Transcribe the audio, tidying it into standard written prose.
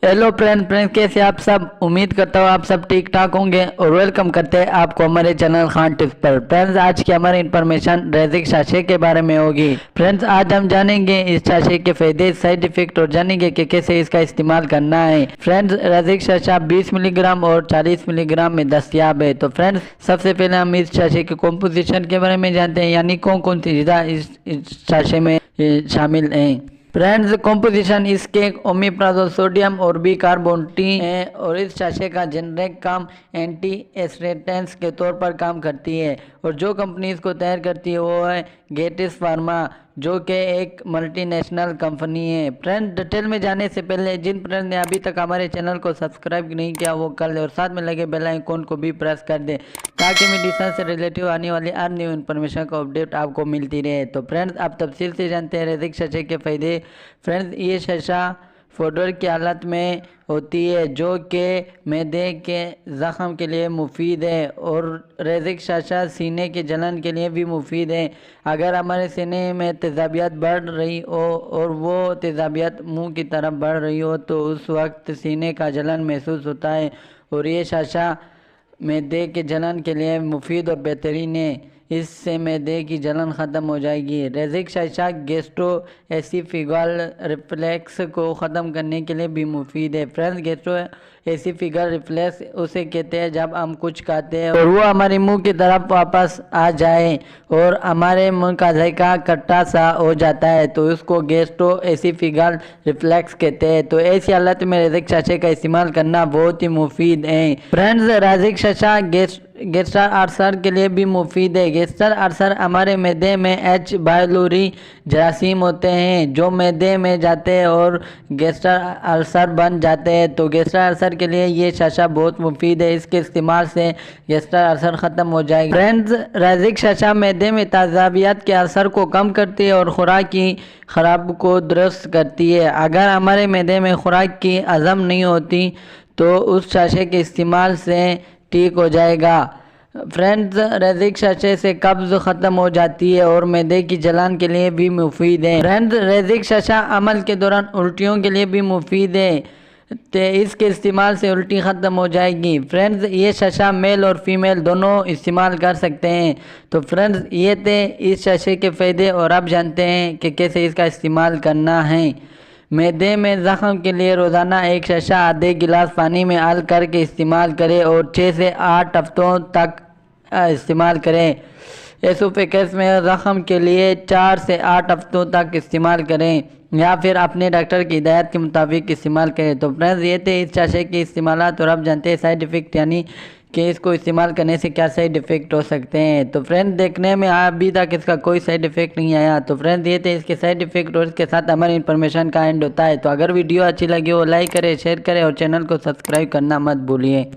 Hello friends कैसे आप सब। उम्मीद करता हूँ आप सब ठीक ठाक होंगे और वेलकम करते हैं आपको हमारे चैनल खान टिप्स पर। फ्रेंड्स आज की हमारी इन्फॉर्मेशन रेजिक साशे के बारे में होगी। फ्रेंड्स आज हम जानेंगे इस साशे के फायदे, साइड इफेक्ट और जानेंगे कि कैसे इसका इस्तेमाल करना है। फ्रेंड्स रेजिक साशा 20 मिलीग्राम और 40 मिलीग्राम में दस्तियाब है। तो फ्रेंड्स सबसे पहले हम इस साशे के कॉम्पोजिशन के बारे में जानते हैं, यानी कौन कौन सी चीज़ें इस साशे में शामिल हैं। फ्रेंड्स कॉम्पोजिशन इसके ओमेप्राजोल सोडियम और बिकार्बोनेट है और इस साशे का जेनरिक काम एंटी एस्ट्रेटेंस के तौर पर काम करती है। और जो कंपनी इसको तैयार करती है वो है गेटिस फार्मा, जो कि एक मल्टीनेशनल कंपनी है। फ्रेंड डिटेल में जाने से पहले जिन फ्रेंड ने अभी तक हमारे चैनल को सब्सक्राइब नहीं किया वो कर ले और साथ में लगे बेल आइकन को भी प्रेस कर दे ताकि मेडिसिन से रिलेटिव आने वाली हर न्यू इन्फॉर्मेशन का अपडेट आपको मिलती रहे। तो फ्रेंड्स आप तफसील से जानते हैं रेजिक साशे के फ़ायदे। फ्रेंड्स ये साशा फोडर की हालत में होती है जो कि मैदे के ज़ख़म के लिए मुफीद है और रेजिक साशा सीने के जलन के लिए भी मुफीद है। अगर हमारे सीने में तेज़ाबियत बढ़ रही हो और वो तेज़ाबियत मुंह की तरफ बढ़ रही हो तो उस वक्त सीने का जलन महसूस होता है और ये साशा मैदे के जलन के लिए मुफीद और बेहतरीन है। इससे मैदे की जलन ख़त्म हो जाएगी। रेजिक साशा गैस्ट्रो एसिफिगल रिफ्लेक्स को ख़त्म करने के लिए भी मुफीद है। फ्रेंड्स गैस्ट्रो एसिफिगल रिफ्लेक्स उसे कहते हैं जब हम कुछ खाते हैं और वो हमारे मुंह की तरफ वापस आ जाए और हमारे मुंह का जायका खट्टा सा हो जाता है तो उसको गैस्ट्रो एसिफिगल रिफ्लेक्स कहते हैं। तो ऐसी हालत में रेजिक साशे का इस्तेमाल करना बहुत ही मुफीद है। फ्रेंड्स रेजिक साशा गैस्ट्रल अल्सर के लिए भी मुफीद है। गैस्ट्रल अल्सर हमारे मैदे में एच बायलोरी जरासीम होते हैं जो मैदे में जाते हैं और गैस्ट्रल अल्सर बन जाते हैं। तो गैस्ट्रल अल्सर के लिए ये साशा बहुत मुफीद है। इसके इस्तेमाल से गैस्ट्रल अल्सर ख़त्म हो जाएगा। फ्रेंड्स रेजिक साशा मैदे में तेज़ाबियत के असर को कम करती है और खुराक की खराब को दुरुस्त करती है। अगर हमारे मैदे में खुराक की हज़म नहीं होती तो उस साशे के इस्तेमाल से ठीक हो जाएगा। फ्रेंड्स रेजिक साशे से कब्ज़ ख़त्म हो जाती है और मैदे की जलन के लिए भी मुफीद है। फ्रेंड्स रेजिक साशा अमल के दौरान उल्टियों के लिए भी मुफीद है तो इसके इस्तेमाल से उल्टी ख़त्म हो जाएगी। फ्रेंड्स ये साशा मेल और फीमेल दोनों इस्तेमाल कर सकते हैं। तो फ्रेंड्स ये थे इस साशे के फ़ायदे और अब जानते हैं कि कैसे इसका इस्तेमाल करना है। मैदे में ज़ख़म के लिए रोज़ाना एक साशा आधे गिलास पानी में हल करके इस्तेमाल करें और 6 से 8 हफ्तों तक इस्तेमाल करें। एसोफेगस में ज़ख़म के लिए 4 से 8 हफ्तों तक इस्तेमाल करें या फिर अपने डॉक्टर की हिदायत के मुताबिक इस्तेमाल करें। तो फ्रेंड्स ये थे इस साशे के इस्तेमालात और अब जानते हैं साइड इफ़ेक्ट, यानी कि इसको इस्तेमाल करने से क्या साइड इफ़ेक्ट हो सकते हैं। तो फ्रेंड देखने में अभी तक इसका कोई साइड इफ़ेक्ट नहीं आया। तो फ्रेंड ये थे इसके साइड इफ़ेक्ट और इसके साथ हमारी इन्फॉर्मेशन का एंड होता है। तो अगर वीडियो अच्छी लगी हो लाइक करें, शेयर करें और चैनल को सब्सक्राइब करना मत भूलिए।